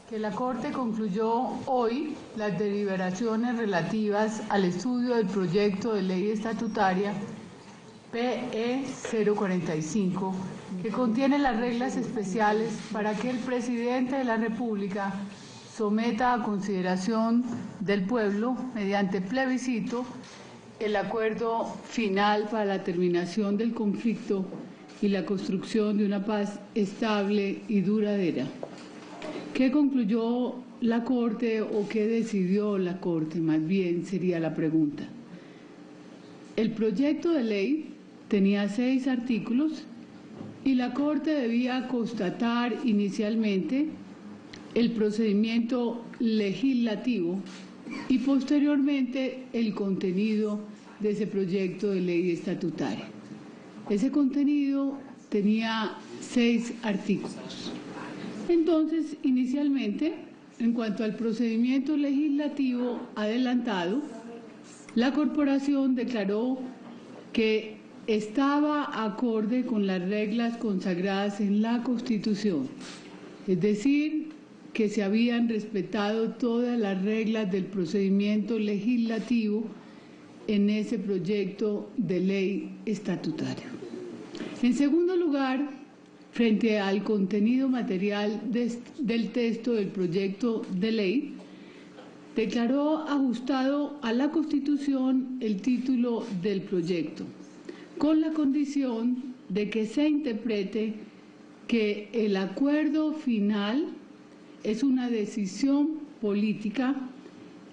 que la Corte concluyó hoy las deliberaciones relativas al estudio del proyecto de ley estatutaria PE 045, que contiene las reglas especiales para que el presidente de la República someta a consideración del pueblo, mediante plebiscito, el acuerdo final para la terminación del conflicto y la construcción de una paz estable y duradera. ¿Qué concluyó la Corte o qué decidió la Corte? Más bien sería la pregunta. El proyecto de ley tenía 6 artículos y la Corte debía constatar inicialmente el procedimiento legislativo y posteriormente el contenido de ese proyecto de ley estatutaria. Ese contenido tenía 6 artículos. Entonces, inicialmente, en cuanto al procedimiento legislativo adelantado, la Corporación declaró que estaba acorde con las reglas consagradas en la Constitución, es decir, que se habían respetado todas las reglas del procedimiento legislativo en ese proyecto de ley estatutaria. En segundo lugar, frente al contenido material del texto del proyecto de ley, declaró ajustado a la Constitución el título del proyecto, con la condición de que se interprete que el acuerdo final es una decisión política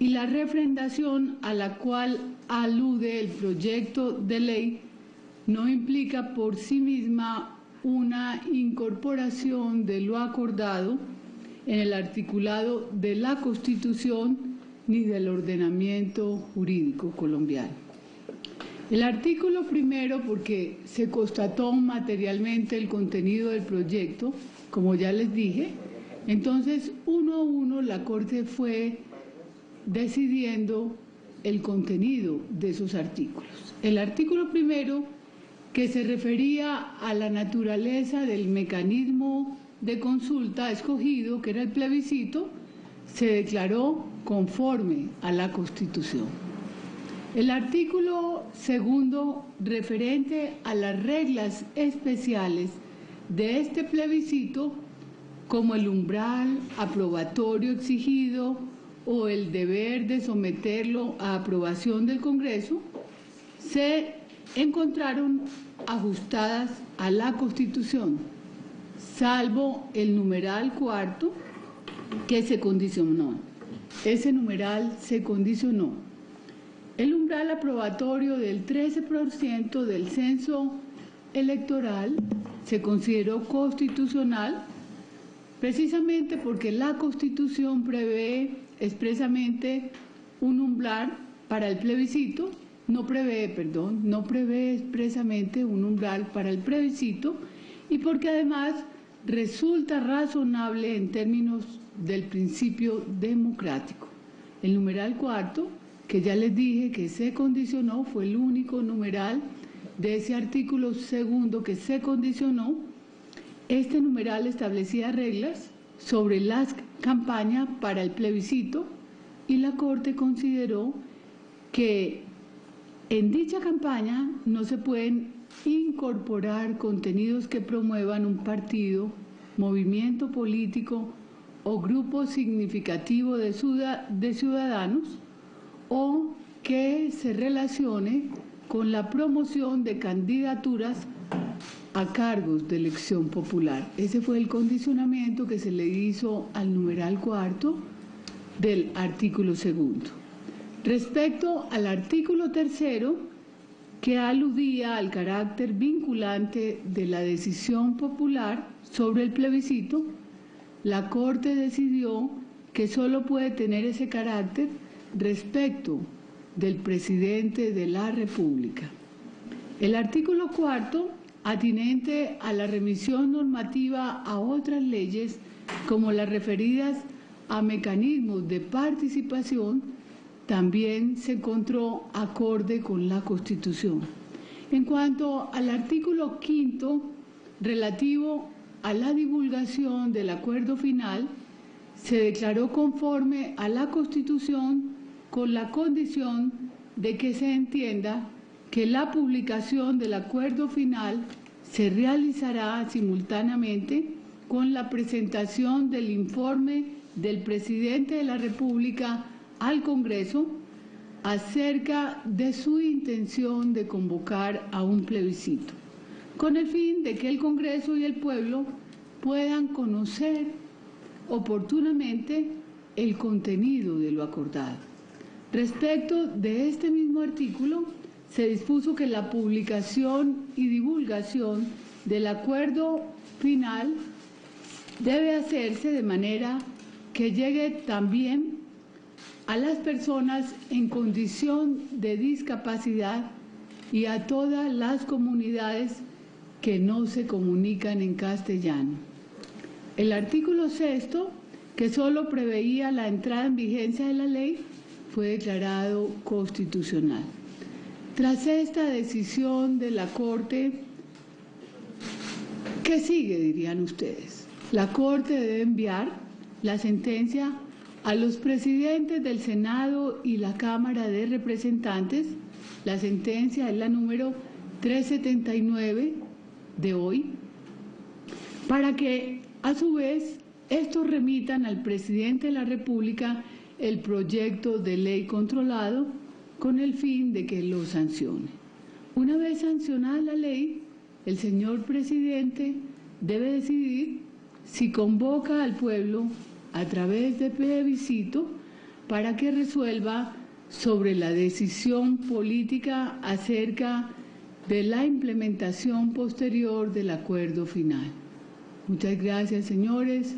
y la refrendación a la cual alude el proyecto de ley no implica por sí misma una incorporación de lo acordado en el articulado de la Constitución ni del ordenamiento jurídico colombiano. El artículo primero, porque se constató materialmente el contenido del proyecto, como ya les dije, entonces uno a uno la Corte fue decidiendo el contenido de esos artículos. El artículo primero, que se refería a la naturaleza del mecanismo de consulta escogido, que era el plebiscito, se declaró conforme a la Constitución. El artículo segundo, referente a las reglas especiales de este plebiscito, como el umbral aprobatorio exigido o el deber de someterlo a aprobación del Congreso, se encontraron ajustadas a la Constitución, salvo el numeral cuarto que se condicionó. Ese numeral se condicionó. El umbral aprobatorio del 13% del censo electoral se consideró constitucional precisamente porque la Constitución prevé expresamente un umbral para el plebiscito, no prevé expresamente un umbral para el plebiscito y porque además resulta razonable en términos del principio democrático. El numeral cuarto, que ya les dije que se condicionó, fue el único numeral de ese artículo segundo que se condicionó. Este numeral establecía reglas sobre la campaña para el plebiscito y la Corte consideró que en dicha campaña no se pueden incorporar contenidos que promuevan un partido, movimiento político o grupo significativo de ciudadanos o que se relacione con la promoción de candidaturas a cargos de elección popular. Ese fue el condicionamiento que se le hizo al numeral cuarto del artículo segundo. Respecto al artículo tercero, que aludía al carácter vinculante de la decisión popular sobre el plebiscito, la Corte decidió que solo puede tener ese carácter respecto del presidente de la República. El artículo cuarto, atinente a la remisión normativa a otras leyes, como las referidas a mecanismos de participación, también se encontró acorde con la Constitución. En cuanto al artículo quinto, relativo a la divulgación del acuerdo final, se declaró conforme a la Constitución con la condición de que se entienda que la publicación del acuerdo final se realizará simultáneamente con la presentación del informe del Presidente de la República al Congreso acerca de su intención de convocar a un plebiscito, con el fin de que el Congreso y el pueblo puedan conocer oportunamente el contenido de lo acordado. Respecto de este mismo artículo, se dispuso que la publicación y divulgación del acuerdo final debe hacerse de manera que llegue también a las personas en condición de discapacidad y a todas las comunidades que no se comunican en castellano. El artículo 6, que solo preveía la entrada en vigencia de la ley, fue declarado constitucional. Tras esta decisión de la Corte, ¿qué sigue, dirían ustedes? La Corte debe enviar la sentencia a los presidentes del Senado y la Cámara de Representantes. La sentencia es la número 379 de hoy, para que a su vez estos remitan al presidente de la República el proyecto de ley controlado con el fin de que lo sancione. Una vez sancionada la ley, el señor presidente debe decidir si convoca al pueblo a través de plebiscito para que resuelva sobre la decisión política acerca de la implementación posterior del acuerdo final. Muchas gracias, señores.